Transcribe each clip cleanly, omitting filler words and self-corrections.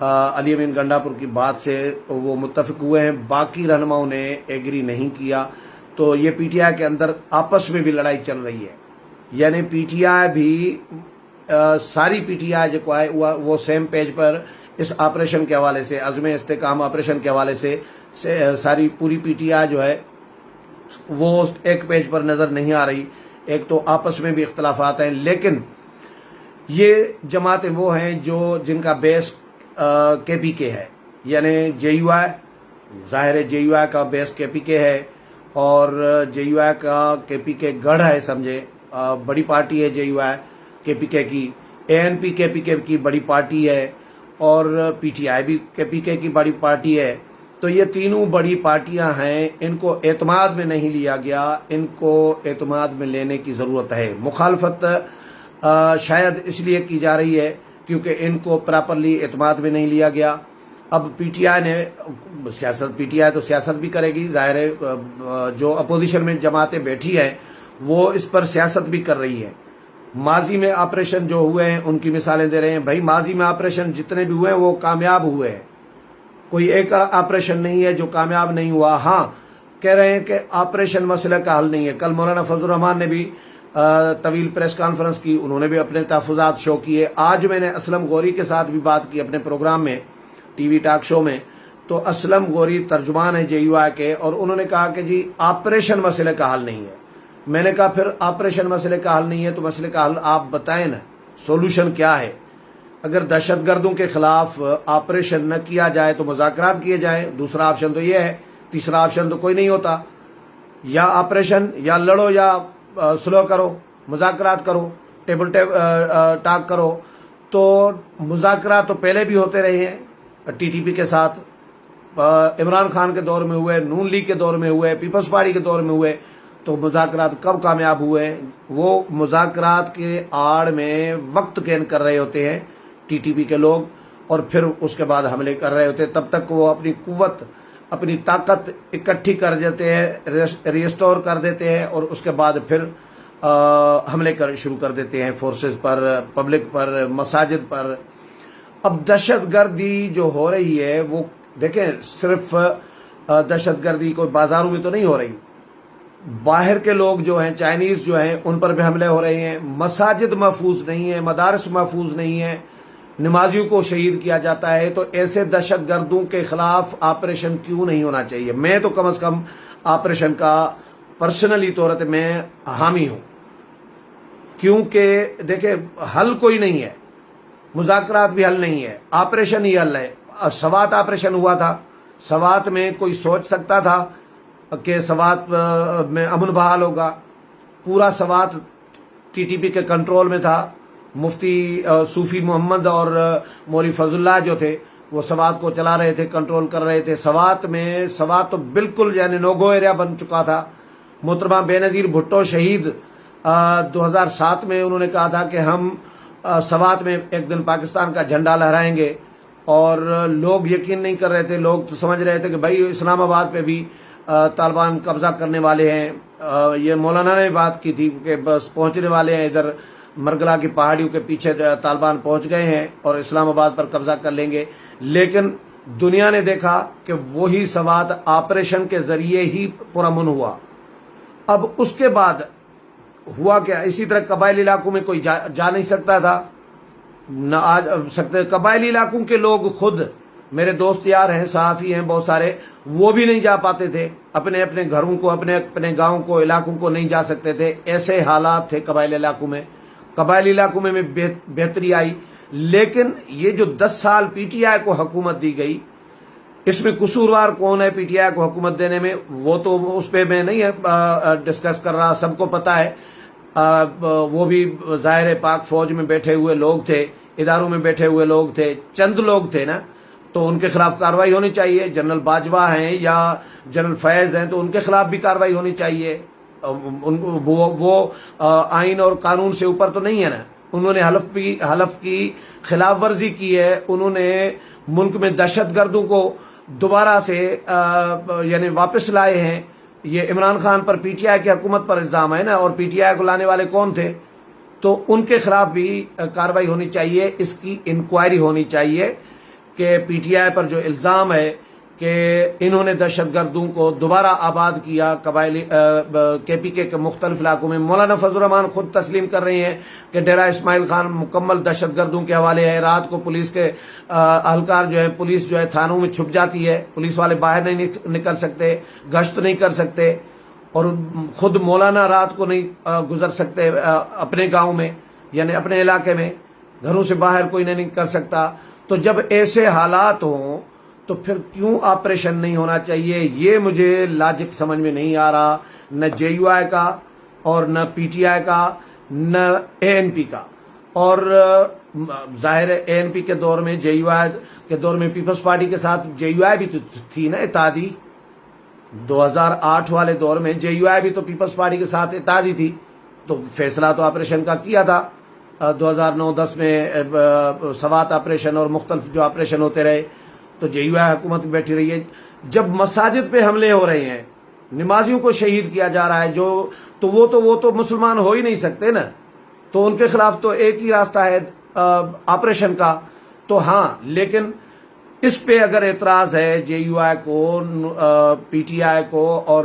علی امین گنڈاپور کی بات سے وہ متفق ہوئے ہیں، باقی رہنماؤں نے ایگری نہیں کیا. تو یہ پی ٹی آئی کے اندر آپس میں بھی لڑائی چل رہی ہے. یعنی پی ٹی آئی بھی ساری پی ٹی آئی جو ہے وہ سیم پیج پر اس آپریشن کے حوالے سے، عزم استحکام آپریشن کے حوالے سے ساری پوری پی ٹی آئی جو ہے وہ ایک پیج پر نظر نہیں آ رہی. ایک تو آپس میں بھی اختلافات ہیں، لیکن یہ جماعتیں وہ ہیں جن کا بیس کے پی کے ہے. یعنی جے یو آئی، ظاہر ہے جے یو آئی کا بیس کے پی کے ہے، اور جے یو آئی کا کے پی کے گڑھ ہے، سمجھے بڑی پارٹی ہے جے یو آئی کے پی کے کی. اے این پی کے پی کے کی بڑی پارٹی ہے، اور پی ٹی آئی بھی کے پی کے کی بڑی پارٹی ہے. تو یہ تینوں بڑی پارٹیاں ہیں، ان کو اعتماد میں نہیں لیا گیا، ان کو اعتماد میں لینے کی ضرورت ہے. مخالفت شاید اس لیے کی جا رہی ہے کیونکہ ان کو پراپرلی اعتماد میں نہیں لیا گیا. اب پی ٹی آئی نے پی ٹی آئی تو سیاست بھی کرے گی، ظاہر ہے جو اپوزیشن میں جماعتیں بیٹھی ہیں وہ اس پر سیاست بھی کر رہی ہے. ماضی میں آپریشن جو ہوئے ہیں ان کی مثالیں دے رہے ہیں. بھائی ماضی میں آپریشن جتنے بھی ہوئے ہیں وہ کامیاب ہوئے ہیں، کوئی ایک آپریشن نہیں ہے جو کامیاب نہیں ہوا. ہاں کہہ رہے ہیں کہ آپریشن مسئلہ کا حل نہیں ہے. کل مولانا فضل الرحمان نے بھی طویل پریس کانفرنس کی، انہوں نے بھی اپنے تحفظات شو کیے. آج میں نے اسلم غوری کے ساتھ بھی بات کی اپنے پروگرام میں، ٹی وی ٹاک شو میں. تو اسلم غوری ترجمان ہے جے یو آئی کے، اور انہوں نے کہا کہ جی آپریشن مسئلے کا حل نہیں ہے. میں نے کہا پھر آپریشن مسئلے کا حل نہیں ہے تو مسئلے کا حل آپ بتائیں نا، سولوشن کیا ہے؟ اگر دہشت گردوں کے خلاف آپریشن نہ کیا جائے تو مذاکرات کیے جائیں. دوسرا آپشن تو یہ ہے، تیسرا آپشن تو کوئی نہیں ہوتا. یا آپریشن، یا لڑو، یا سلو کرو، مذاکرات کرو، ٹیبل ٹاک کرو. تو مذاکرات تو پہلے بھی ہوتے رہے ہیں ٹی ٹی پی کے ساتھ، عمران خان کے دور میں ہوئے، نون لیگ کے دور میں ہوئے، پیپلز پارٹی کے دور میں ہوئے. تو مذاکرات کب کامیاب ہوئے؟ وہ مذاکرات کے آڑ میں وقت گین کر رہے ہوتے ہیں ٹی ٹی پی کے لوگ، اور پھر اس کے بعد حملے کر رہے ہوتے ہیں. تب تک وہ اپنی قوت، اپنی طاقت اکٹھی کر دیتے ہیں، ریسٹور کر دیتے ہیں، اور اس کے بعد پھر حملے شروع کر دیتے ہیں فورسز پر، پبلک پر، مساجد پر. اب دہشت گردی جو ہو رہی ہے وہ دیکھیں، صرف دہشت گردی کوئی بازاروں میں تو نہیں ہو رہی، باہر کے لوگ جو ہیں، چائنیز جو ہیں، ان پر بھی حملے ہو رہے ہیں. مساجد محفوظ نہیں ہیں، مدارس محفوظ نہیں ہیں، نمازیوں کو شہید کیا جاتا ہے. تو ایسے دہشت گردوں کے خلاف آپریشن کیوں نہیں ہونا چاہیے؟ میں تو کم از کم آپریشن کا پرسنلی طور پہ میں حامی ہوں، کیونکہ دیکھیں حل کوئی نہیں ہے، مذاکرات بھی حل نہیں ہے، آپریشن ہی حل ہے. سوات آپریشن ہوا تھا، سوات میں کوئی سوچ سکتا تھا کہ سوات میں امن بحال ہوگا؟ پورا سوات ٹی ٹی پی کے کنٹرول میں تھا. مفتی صوفی محمد اور مولوی فضل اللہ جو تھے وہ سوات کو چلا رہے تھے، کنٹرول کر رہے تھے. سوات تو بالکل یعنی نوگو ایریا بن چکا تھا. محترمہ بے نظیر بھٹو شہید 2007 میں انہوں نے کہا تھا کہ ہم سوات میں ایک دن پاکستان کا جھنڈا لہرائیں گے، اور لوگ یقین نہیں کر رہے تھے. لوگ تو سمجھ رہے تھے کہ بھائی اسلام آباد پہ بھی طالبان قبضہ کرنے والے ہیں. یہ مولانا نے بات کی تھی کہ بس پہنچنے والے ہیں، ادھر مرگلا کی پہاڑیوں کے پیچھے طالبان پہنچ گئے ہیں اور اسلام آباد پر قبضہ کر لیں گے. لیکن دنیا نے دیکھا کہ وہی سوات آپریشن کے ذریعے ہی پرامن ہوا. اب اس کے بعد ہوا کیا؟ اسی طرح قبائلی علاقوں میں کوئی جا نہیں سکتا تھا، نہ آج سکتے. قبائلی علاقوں کے لوگ خود، میرے دوست یار ہیں، صحافی ہیں بہت سارے، وہ بھی نہیں جا پاتے تھے، اپنے اپنے گھروں کو، اپنے گاؤں کو، علاقوں کو نہیں جا سکتے تھے. ایسے حالات تھے قبائلی علاقوں میں. قبائلی علاقوں میں بہتری آئی. لیکن یہ جو 10 سال پی ٹی آئی کو حکومت دی گئی، اس میں قصوروار کون ہے پی ٹی آئی کو حکومت دینے میں؟ وہ تو اس پہ میں نہیں ڈسکس کر رہا، سب کو پتا ہے. وہ بھی ظاہر پاک فوج میں بیٹھے ہوئے لوگ تھے، اداروں میں بیٹھے ہوئے لوگ تھے، چند لوگ تھے نا، تو ان کے خلاف کارروائی ہونی چاہیے. جنرل باجوہ ہیں یا جنرل فیض ہیں تو ان کے خلاف بھی کارروائی ہونی چاہیے. وہ آئین اور قانون سے اوپر تو نہیں ہے نا. انہوں نے حلف کی خلاف ورزی کی ہے. انہوں نے ملک میں دہشت گردوں کو دوبارہ سے یعنی واپس لائے ہیں. یہ عمران خان پر پی ٹی آئی کی حکومت پر الزام ہے نا، اور پی ٹی آئی کو لانے والے کون تھے؟ تو ان کے خلاف بھی کارروائی ہونی چاہیے، اس کی انکوائری ہونی چاہیے. کہ پی ٹی آئی پر جو الزام ہے کہ انہوں نے دہشت گردوں کو دوبارہ آباد کیا قبائلی کے پی کے مختلف علاقوں میں، مولانا فضل الرحمان خود تسلیم کر رہی ہیں کہ ڈیرہ اسماعیل خان مکمل دہشت گردوں کے حوالے ہے۔ رات کو پولیس کے اہلکار جو ہے، پولیس جو ہے تھانوں میں چھپ جاتی ہے، پولیس والے باہر نہیں نکل سکتے، گشت نہیں کر سکتے، اور خود مولانا رات کو نہیں گزر سکتے اپنے گاؤں میں، یعنی اپنے علاقے میں، گھروں سے باہر کوئی نہیں کر سکتا۔ تو جب ایسے حالات ہوں تو پھر کیوں آپریشن نہیں ہونا چاہیے؟ یہ مجھے لاجک سمجھ میں نہیں آ رہا، نہ جے یو آئی کا اور نہ پی ٹی آئی کا نہ اے این پی کا۔ اور ظاہر ہے اے این پی کے دور میں، جے یو آئی کے دور میں پیپلز پارٹی کے ساتھ جے یو آئی بھی تو تھی نا اتحادی۔ 2008 والے دور میں جے یو آئی بھی تو پیپلز پارٹی کے ساتھ اتحادی تھی، تو فیصلہ تو آپریشن کا کیا تھا 2009-10 میں، سوات آپریشن اور مختلف جو آپریشن ہوتے رہے، تو جے یو آئی حکومت میں بیٹھی رہی ہے۔ جب مساجد پہ حملے ہو رہے ہیں، نمازیوں کو شہید کیا جا رہا ہے، تو وہ تو مسلمان ہو ہی نہیں سکتے نا، تو ان کے خلاف تو ایک ہی راستہ ہے آپریشن کا۔ تو ہاں، لیکن اس پہ اگر اعتراض ہے جے یو آئی کو، پی ٹی آئی کو اور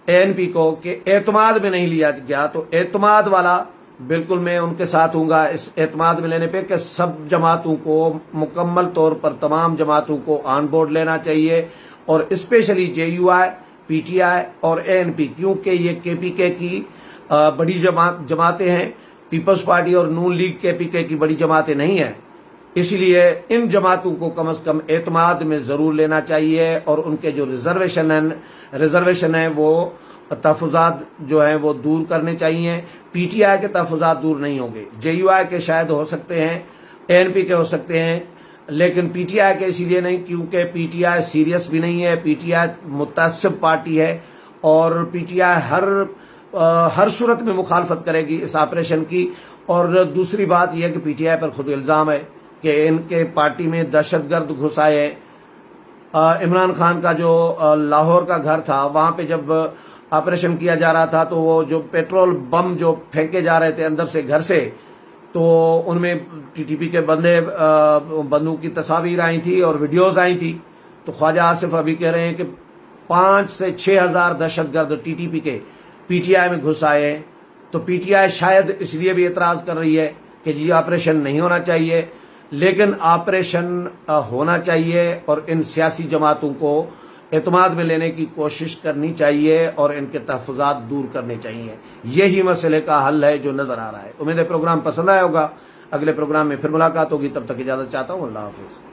اے این پی کو کہ اعتماد میں نہیں لیا گیا، تو اعتماد والا بالکل میں ان کے ساتھ ہوں گا اس اعتماد میں لینے پہ کہ سب جماعتوں کو مکمل طور پر، تمام جماعتوں کو آن بورڈ لینا چاہیے، اور especially J U I, P T I اور اے این پی، کیونکہ یہ کے پی کے کی بڑی جماعتیں ہیں، پیپلز پارٹی اور نون لیگ کے پی کے کی بڑی جماعتیں نہیں ہیں، اس لیے ان جماعتوں کو کم از کم اعتماد میں ضرور لینا چاہیے، اور ان کے جو ریزرویشن ہیں وہ تحفظات جو ہیں وہ دور کرنے چاہیے۔ پی ٹی آئی کے تحفظات دور نہیں ہوں گے، جے یو آئی کے شاید ہو سکتے ہیں، اے این پی کے ہو سکتے ہیں، لیکن پی ٹی آئی کے اسی لیے نہیں کیونکہ پی ٹی آئی سیریس بھی نہیں ہے، پی ٹی آئی متعصب پارٹی ہے، اور پی ٹی آئی ہر صورت میں مخالفت کرے گی اس آپریشن کی۔ اور دوسری بات یہ ہے کہ پی ٹی آئی پر خود الزام ہے کہ ان کے پارٹی میں دہشت گرد گھس آئے ہیں۔ عمران خان کا جو لاہور کا گھر تھا، وہاں پہ جب آپریشن کیا جا رہا تھا تو وہ جو پیٹرول بم جو پھینکے جا رہے تھے اندر سے گھر سے، تو ان میں ٹی ٹی پی کے بندوں کی تصاویر آئی تھی اور ویڈیوز آئی تھی، تو خواجہ آصف ابھی کہہ رہے ہیں کہ 5 سے 6 ہزار دہشت گرد ٹی ٹی پی کے پی ٹی آئی میں گھس آئے ہیں۔ تو پی ٹی آئی شاید اس لیے بھی اعتراض کر رہی ہے کہ جی آپریشن نہیں ہونا چاہیے، لیکن آپریشن ہونا چاہیے، اور ان سیاسی جماعتوں کو اعتماد میں لینے کی کوشش کرنی چاہیے اور ان کے تحفظات دور کرنے چاہیے۔ یہی مسئلے کا حل ہے جو نظر آ رہا ہے۔ امید ہے پروگرام پسند آیا ہوگا، اگلے پروگرام میں پھر ملاقات ہوگی، تب تک اجازت چاہتا ہوں، اللہ حافظ۔